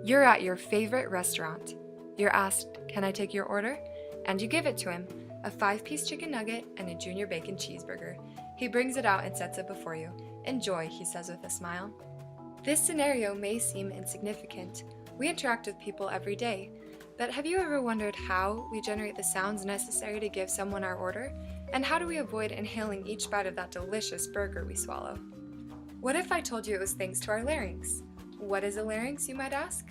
You're at your favorite restaurant. You're asked, "Can I take your order?" And you give it to him, a 5-piece chicken nugget and a junior bacon cheeseburger. He brings it out and sets it before you. "Enjoy," he says with a smile. This scenario may seem insignificant. We interact with people every day. But have you ever wondered how we generate the sounds necessary to give someone our order? And how do we avoid inhaling each bite of that delicious burger we swallow? What if I told you it was thanks to our larynx? What is a larynx, you might ask?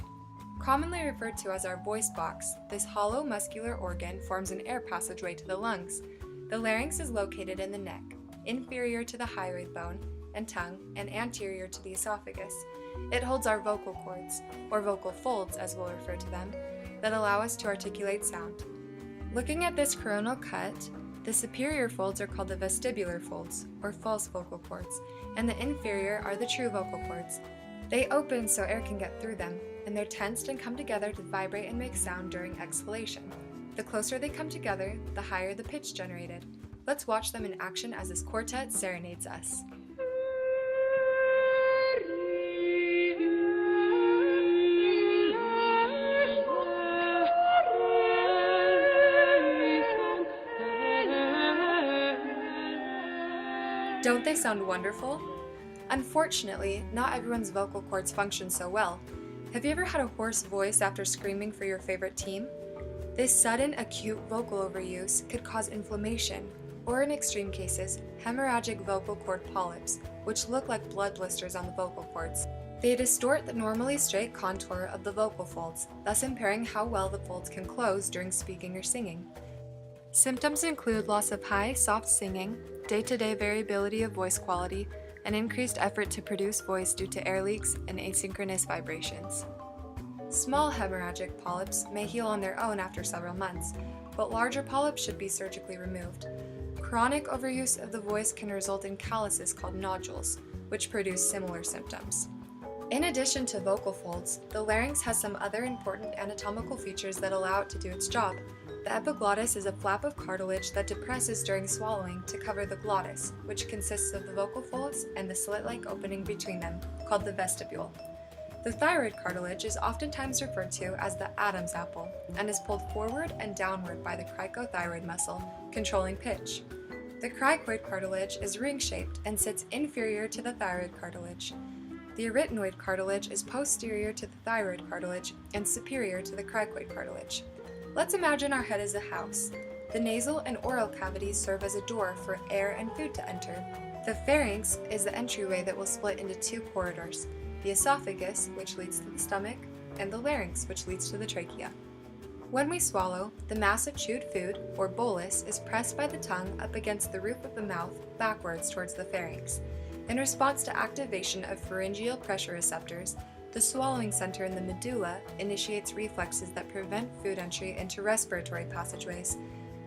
Commonly referred to as our voice box, this hollow muscular organ forms an air passageway to the lungs. The larynx is located in the neck, inferior to the hyoid bone and tongue, and anterior to the esophagus. It holds our vocal cords, or vocal folds as we'll refer to them, that allow us to articulate sound. Looking at this coronal cut, the superior folds are called the vestibular folds, or false vocal cords, and the inferior are the true vocal cords. They open so air can get through them, and they're tensed and come together to vibrate and make sound during exhalation. The closer they come together, the higher the pitch generated. Let's watch them in action as this quartet serenades us. Don't they sound wonderful? Unfortunately, not everyone's vocal cords function so well. Have you ever had a hoarse voice after screaming for your favorite team? This sudden, acute vocal overuse could cause inflammation, or in extreme cases, hemorrhagic vocal cord polyps, which look like blood blisters on the vocal cords. They distort the normally straight contour of the vocal folds, thus impairing how well the folds can close during speaking or singing. Symptoms include loss of high, soft singing, day-to-day variability of voice quality, and increased effort to produce voice due to air leaks and asynchronous vibrations. Small hemorrhagic polyps may heal on their own after several months, but larger polyps should be surgically removed. Chronic overuse of the voice can result in calluses called nodules, which produce similar symptoms. In addition to vocal folds, the larynx has some other important anatomical features that allow it to do its job. The epiglottis is a flap of cartilage that depresses during swallowing to cover the glottis, which consists of the vocal folds and the slit-like opening between them, called the vestibule. The thyroid cartilage is oftentimes referred to as the Adam's apple and is pulled forward and downward by the cricothyroid muscle, controlling pitch. The cricoid cartilage is ring-shaped and sits inferior to the thyroid cartilage. The arytenoid cartilage is posterior to the thyroid cartilage and superior to the cricoid cartilage. Let's imagine our head is a house. The nasal and oral cavities serve as a door for air and food to enter. The pharynx is the entryway that will split into two corridors, the esophagus, which leads to the stomach, and the larynx, which leads to the trachea. When we swallow, the mass of chewed food, or bolus, is pressed by the tongue up against the roof of the mouth backwards towards the pharynx. In response to activation of pharyngeal pressure receptors, the swallowing center in the medulla initiates reflexes that prevent food entry into respiratory passageways.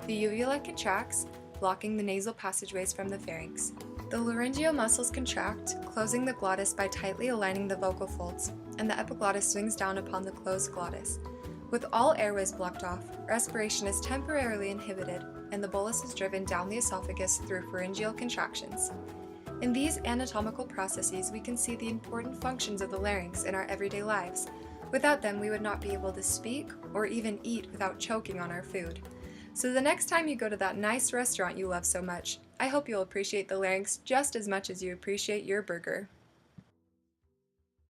The uvula contracts, blocking the nasal passageways from the pharynx. The laryngeal muscles contract, closing the glottis by tightly aligning the vocal folds, and the epiglottis swings down upon the closed glottis. With all airways blocked off, respiration is temporarily inhibited, and the bolus is driven down the esophagus through pharyngeal contractions. In these anatomical processes, we can see the important functions of the larynx in our everyday lives. Without them, we would not be able to speak or even eat without choking on our food. So the next time you go to that nice restaurant you love so much, I hope you'll appreciate the larynx just as much as you appreciate your burger.